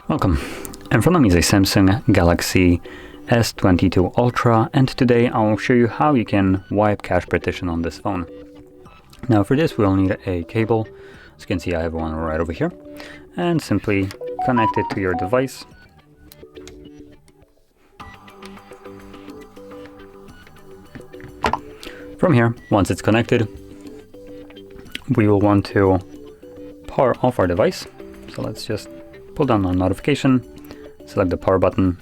Welcome. In front of me is a Samsung Galaxy S22 Ultra, and today I'll show you how you can wipe cache partition on this phone. Now for this we'll need a cable. As you can see, I have one right over here, and simply connect it to your device. From here, once it's connected, we will want to power off our device. So let's just pull down on notification, select the power button,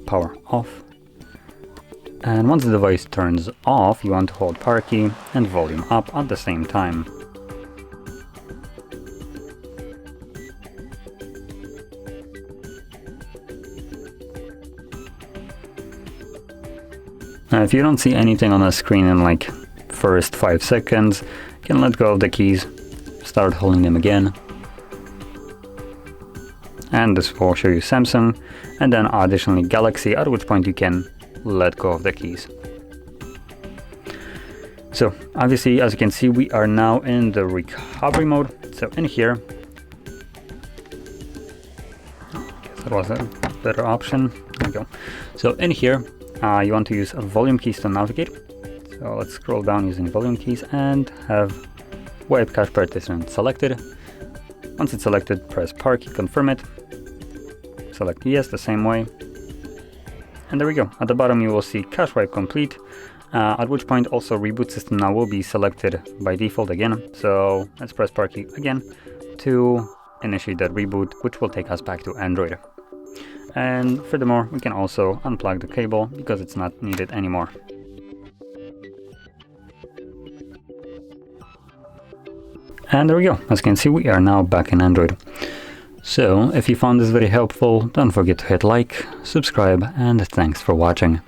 power off. And once the device turns off, you want to hold power key and volume up at the same time. Now, if you don't see anything on the screen in like first 5 seconds, you can let go of the keys, start holding them again. And this will show you Samsung, and then additionally Galaxy, at which point you can let go of the keys. So obviously, as you can see, we are now in the recovery mode. So in here, I guess that was a better option. There we go. So in here, you want to use volume keys to navigate. So let's scroll down using volume keys and have wipe cache partition selected. Once it's selected, press power key, confirm it. Select yes the same way. And there we go. At the bottom you will see cache wipe complete, at which point also reboot system now will be selected by default again. So let's press power key again to initiate that reboot, which will take us back to Android. And furthermore, we can also unplug the cable because it's not needed anymore. And there we go. As you can see, we are now back in Android. So if you found this very helpful, don't forget to hit like, subscribe, and thanks for watching.